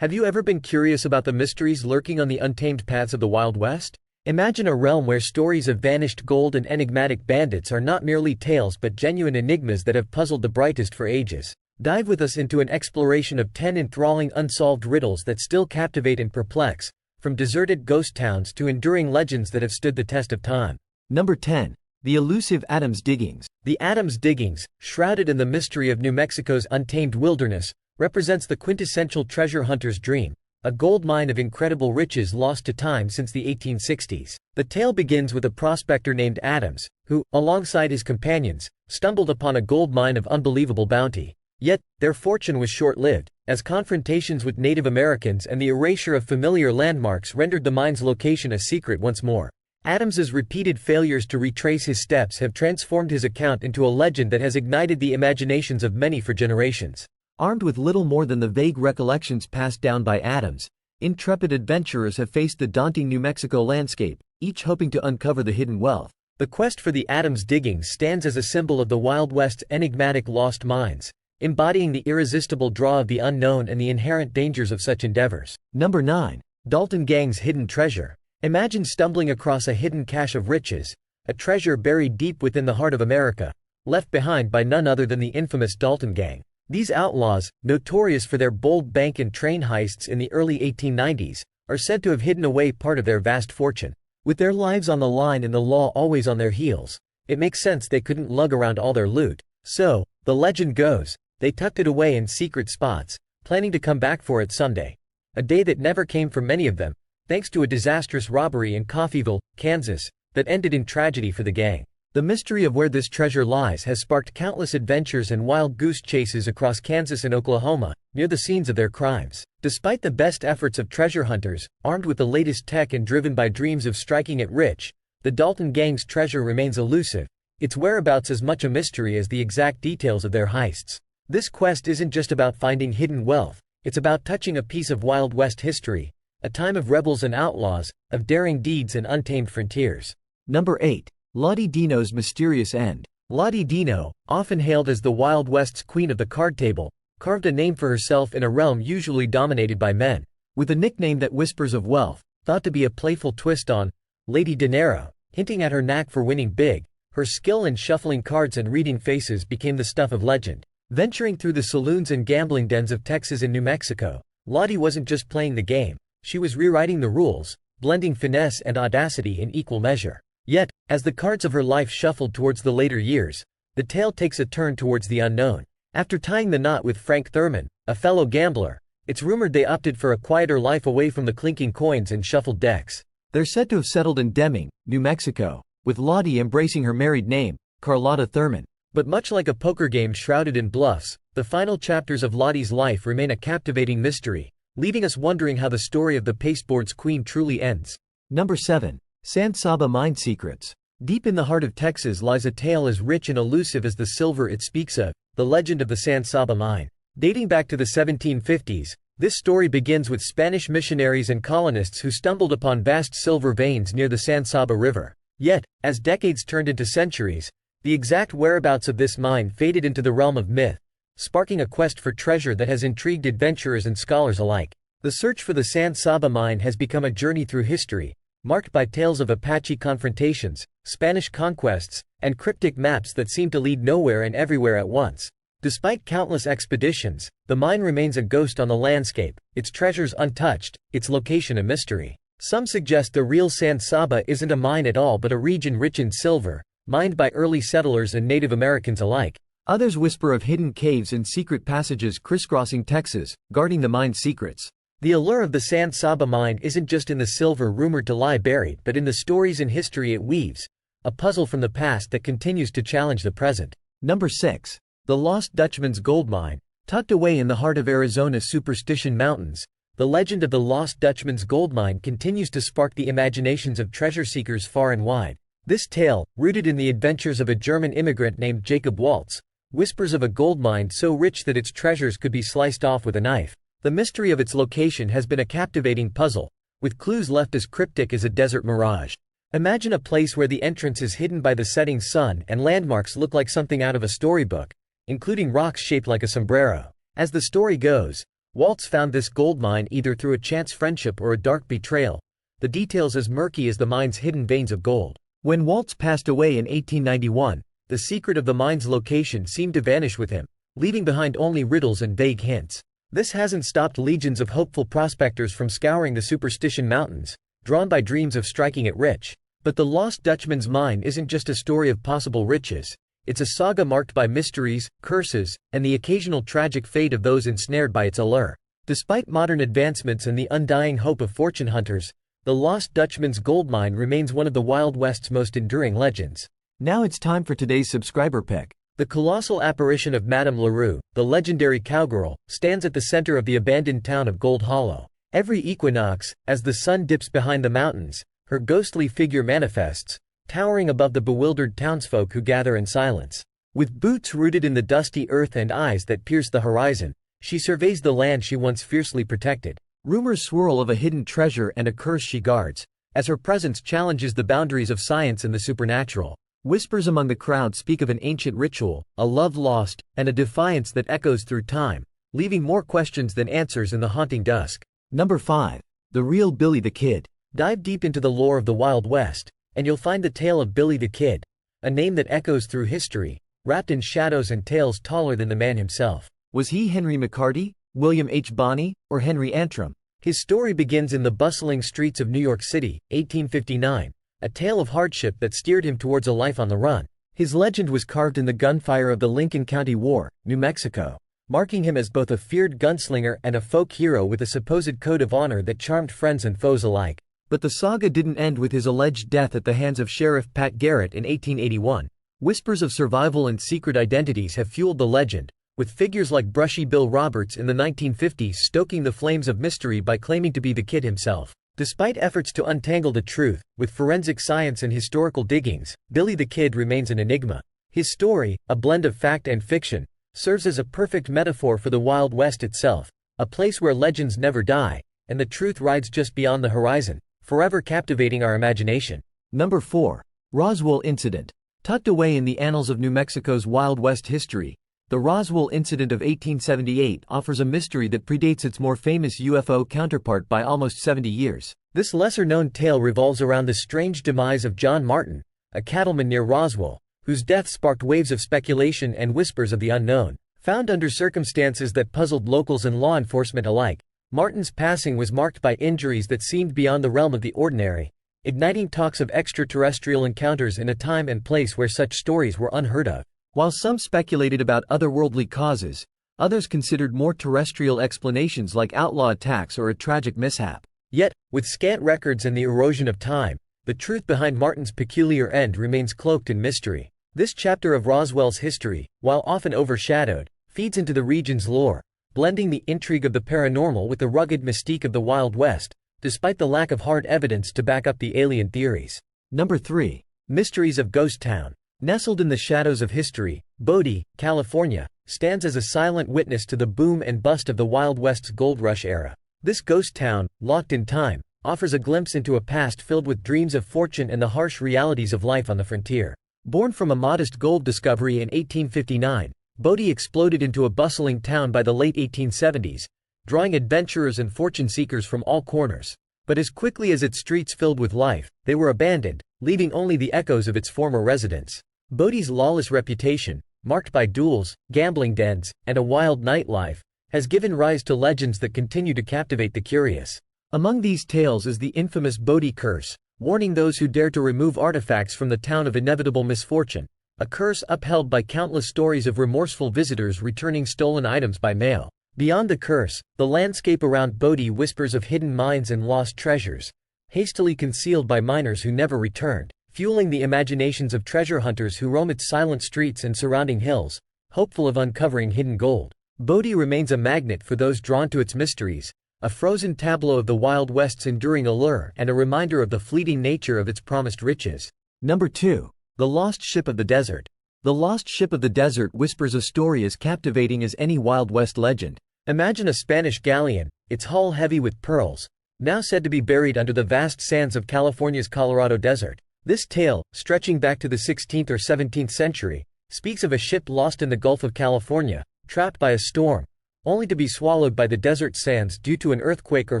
Have you ever been curious about the mysteries lurking on the untamed paths of the Wild West? Imagine a realm where stories of vanished gold and enigmatic bandits are not merely tales but genuine enigmas that have puzzled the brightest for ages. Dive with us into an exploration of 10 enthralling unsolved riddles that still captivate and perplex, from deserted ghost towns to enduring legends that have stood the test of time. Number 10. The elusive Adams Diggings. The Adams Diggings, shrouded in the mystery of New Mexico's untamed wilderness, represents the quintessential treasure hunter's dream, a gold mine of incredible riches lost to time since the 1860s. The tale begins with a prospector named Adams, who, alongside his companions, stumbled upon a gold mine of unbelievable bounty. Yet, their fortune was short-lived, as confrontations with Native Americans and the erasure of familiar landmarks rendered the mine's location a secret once more. Adams's repeated failures to retrace his steps have transformed his account into a legend that has ignited the imaginations of many for generations. Armed with little more than the vague recollections passed down by Adams, intrepid adventurers have faced the daunting New Mexico landscape, each hoping to uncover the hidden wealth. The quest for the Adams Diggings stands as a symbol of the Wild West's enigmatic lost mines, embodying the irresistible draw of the unknown and the inherent dangers of such endeavors. Number 9. Dalton Gang's hidden treasure. Imagine stumbling across a hidden cache of riches, a treasure buried deep within the heart of America, left behind by none other than the infamous Dalton Gang. These outlaws, notorious for their bold bank and train heists in the early 1890s, are said to have hidden away part of their vast fortune. With their lives on the line and the law always on their heels, it makes sense they couldn't lug around all their loot. So, the legend goes, they tucked it away in secret spots, planning to come back for it someday. A day that never came for many of them, thanks to a disastrous robbery in Coffeyville, Kansas, that ended in tragedy for the gang. The mystery of where this treasure lies has sparked countless adventures and wild goose chases across Kansas and Oklahoma, near the scenes of their crimes. Despite the best efforts of treasure hunters, armed with the latest tech and driven by dreams of striking it rich, the Dalton Gang's treasure remains elusive, its whereabouts as much a mystery as the exact details of their heists. This quest isn't just about finding hidden wealth, it's about touching a piece of Wild West history, a time of rebels and outlaws, of daring deeds and untamed frontiers. Number 8. Lottie Deno's mysterious end. Lottie Deno, often hailed as the Wild West's queen of the card table, carved a name for herself in a realm usually dominated by men. With a nickname that whispers of wealth, thought to be a playful twist on Lady Dinero, hinting at her knack for winning big, her skill in shuffling cards and reading faces became the stuff of legend. Venturing through the saloons and gambling dens of Texas and New Mexico, Lottie wasn't just playing the game, she was rewriting the rules, blending finesse and audacity in equal measure. Yet, as the cards of her life shuffled towards the later years, the tale takes a turn towards the unknown. After tying the knot with Frank Thurman, a fellow gambler, it's rumored they opted for a quieter life away from the clinking coins and shuffled decks. They're said to have settled in Deming, New Mexico, with Lottie embracing her married name, Carlotta Thurman. But much like a poker game shrouded in bluffs, the final chapters of Lottie's life remain a captivating mystery, leaving us wondering how the story of the pasteboard's queen truly ends. Number 7. Saba Mine Secrets. Deep in the heart of Texas lies a tale as rich and elusive as the silver it speaks of, the legend of the Saba Mine. Dating back to the 1750s, this story begins with Spanish missionaries and colonists who stumbled upon vast silver veins near the Saba River. Yet, as decades turned into centuries, the exact whereabouts of this mine faded into the realm of myth, sparking a quest for treasure that has intrigued adventurers and scholars alike. The search for the Saba Mine has become a journey through history, marked by tales of Apache confrontations, Spanish conquests, and cryptic maps that seem to lead nowhere and everywhere at once. Despite countless expeditions, the mine remains a ghost on the landscape, its treasures untouched, its location a mystery. Some suggest the real Saba isn't a mine at all but a region rich in silver, mined by early settlers and Native Americans alike. Others whisper of hidden caves and secret passages crisscrossing Texas, guarding the mine's secrets. The allure of the Saba mine isn't just in the silver rumored to lie buried but in the stories and history it weaves, a puzzle from the past that continues to challenge the present. Number 6. The Lost Dutchman's Gold Mine. Tucked away in the heart of Arizona's Superstition Mountains, the legend of the Lost Dutchman's Gold Mine continues to spark the imaginations of treasure seekers far and wide. This tale, rooted in the adventures of a German immigrant named Jacob Waltz, whispers of a gold mine so rich that its treasures could be sliced off with a knife. The mystery of its location has been a captivating puzzle, with clues left as cryptic as a desert mirage. Imagine a place where the entrance is hidden by the setting sun and landmarks look like something out of a storybook, including rocks shaped like a sombrero. As the story goes, Waltz found this gold mine either through a chance friendship or a dark betrayal, the details as murky as the mine's hidden veins of gold. When Waltz passed away in 1891, the secret of the mine's location seemed to vanish with him, leaving behind only riddles and vague hints. This hasn't stopped legions of hopeful prospectors from scouring the Superstition Mountains, drawn by dreams of striking it rich. But the lost Dutchman's mine isn't just a story of possible riches. It's a saga marked by mysteries, curses, and the occasional tragic fate of those ensnared by its allure. Despite modern advancements and the undying hope of fortune hunters, the lost Dutchman's gold mine remains one of the Wild West's most enduring legends. Now it's time for today's subscriber pick. The colossal apparition of Madame Laru, the legendary cowgirl, stands at the center of the abandoned town of Gold Hollow. Every equinox, as the sun dips behind the mountains, her ghostly figure manifests, towering above the bewildered townsfolk who gather in silence. With boots rooted in the dusty earth and eyes that pierce the horizon, she surveys the land she once fiercely protected. Rumors swirl of a hidden treasure and a curse she guards, as her presence challenges the boundaries of science and the supernatural. Whispers among the crowd speak of an ancient ritual, a love lost, and a defiance that echoes through time, leaving more questions than answers in the haunting dusk. Number 5. The Real Billy the Kid. Dive deep into the lore of the Wild West, and you'll find the tale of Billy the Kid, a name that echoes through history, wrapped in shadows and tales taller than the man himself. Was he Henry McCarty, William H. Bonney, or Henry Antrim? His story begins in the bustling streets of New York City, 1859, a tale of hardship that steered him towards a life on the run. His legend was carved in the gunfire of the Lincoln County War, New Mexico, marking him as both a feared gunslinger and a folk hero with a supposed code of honor that charmed friends and foes alike. But the saga didn't end with his alleged death at the hands of Sheriff Pat Garrett in 1881. Whispers of survival and secret identities have fueled the legend, with figures like Brushy Bill Roberts in the 1950s stoking the flames of mystery by claiming to be the kid himself. Despite efforts to untangle the truth, with forensic science and historical diggings, Billy the Kid remains an enigma. His story, a blend of fact and fiction, serves as a perfect metaphor for the Wild West itself, a place where legends never die, and the truth rides just beyond the horizon, forever captivating our imagination. Number 4. Roswell Incident. Tucked away in the annals of New Mexico's Wild West history, the Roswell incident of 1878 offers a mystery that predates its more famous UFO counterpart by almost 70 years. This lesser-known tale revolves around the strange demise of John Martin, a cattleman near Roswell, whose death sparked waves of speculation and whispers of the unknown. Found under circumstances that puzzled locals and law enforcement alike, Martin's passing was marked by injuries that seemed beyond the realm of the ordinary, igniting talks of extraterrestrial encounters in a time and place where such stories were unheard of. While some speculated about otherworldly causes, others considered more terrestrial explanations like outlaw attacks or a tragic mishap. Yet, with scant records and the erosion of time, the truth behind Martin's peculiar end remains cloaked in mystery. This chapter of Roswell's history, while often overshadowed, feeds into the region's lore, blending the intrigue of the paranormal with the rugged mystique of the Wild West, despite the lack of hard evidence to back up the alien theories. Number 3. Mysteries of Ghost Town. Nestled in the shadows of history, Bodie, California, stands as a silent witness to the boom and bust of the Wild West's gold rush era. This ghost town, locked in time, offers a glimpse into a past filled with dreams of fortune and the harsh realities of life on the frontier. Born from a modest gold discovery in 1859, Bodie exploded into a bustling town by the late 1870s, drawing adventurers and fortune seekers from all corners. But as quickly as its streets filled with life, they were abandoned, leaving only the echoes of its former residents. Bodie's lawless reputation, marked by duels, gambling dens, and a wild nightlife, has given rise to legends that continue to captivate the curious. Among these tales is the infamous Bodie curse, warning those who dare to remove artifacts from the town of inevitable misfortune, a curse upheld by countless stories of remorseful visitors returning stolen items by mail. Beyond the curse, the landscape around Bodie whispers of hidden mines and lost treasures, hastily concealed by miners who never returned, fueling the imaginations of treasure hunters who roam its silent streets and surrounding hills, hopeful of uncovering hidden gold. Bodie remains a magnet for those drawn to its mysteries, a frozen tableau of the Wild West's enduring allure and a reminder of the fleeting nature of its promised riches. Number 2. The Lost Ship of the Desert. The Lost Ship of the Desert whispers a story as captivating as any Wild West legend. Imagine a Spanish galleon, its hull heavy with pearls, now said to be buried under the vast sands of California's Colorado Desert. This tale, stretching back to the 16th or 17th century, speaks of a ship lost in the Gulf of California, trapped by a storm, only to be swallowed by the desert sands due to an earthquake or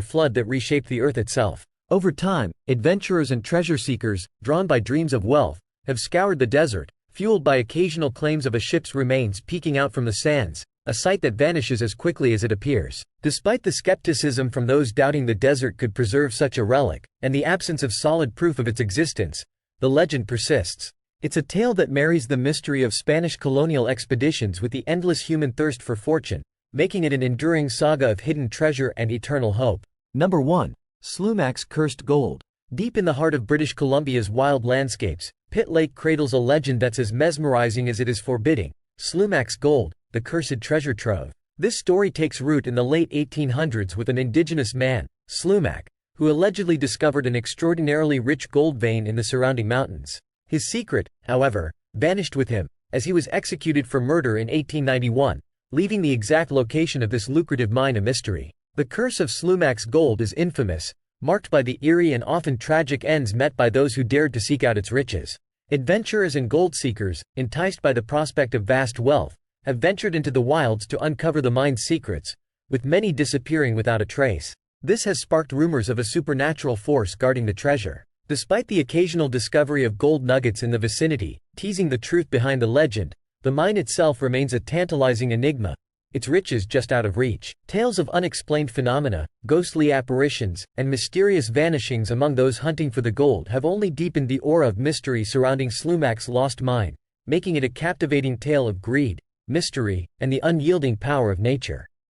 flood that reshaped the earth itself. Over time, adventurers and treasure seekers, drawn by dreams of wealth, have scoured the desert, fueled by occasional claims of a ship's remains peeking out from the sands, a sight that vanishes as quickly as it appears. Despite the skepticism from those doubting the desert could preserve such a relic, and the absence of solid proof of its existence, the legend persists. It's a tale that marries the mystery of Spanish colonial expeditions with the endless human thirst for fortune, making it an enduring saga of hidden treasure and eternal hope. Number 1. Slumach's Cursed Gold. Deep in the heart of British Columbia's wild landscapes, Pitt Lake cradles a legend that's as mesmerizing as it is forbidding: Slumach's gold, the cursed treasure trove. This story takes root in the late 1800s with an indigenous man, Slumach, who allegedly discovered an extraordinarily rich gold vein in the surrounding mountains. His secret, however, vanished with him, as he was executed for murder in 1891, leaving the exact location of this lucrative mine a mystery. The curse of Slumach's gold is infamous, marked by the eerie and often tragic ends met by those who dared to seek out its riches. Adventurers and gold seekers, enticed by the prospect of vast wealth, have ventured into the wilds to uncover the mine's secrets, with many disappearing without a trace. This has sparked rumors of a supernatural force guarding the treasure. Despite the occasional discovery of gold nuggets in the vicinity, teasing the truth behind the legend, the mine itself remains a tantalizing enigma, its riches just out of reach. Tales of unexplained phenomena, ghostly apparitions, and mysterious vanishings among those hunting for the gold have only deepened the aura of mystery surrounding Slumach's lost mine, making it a captivating tale of greed, mystery, and the unyielding power of nature.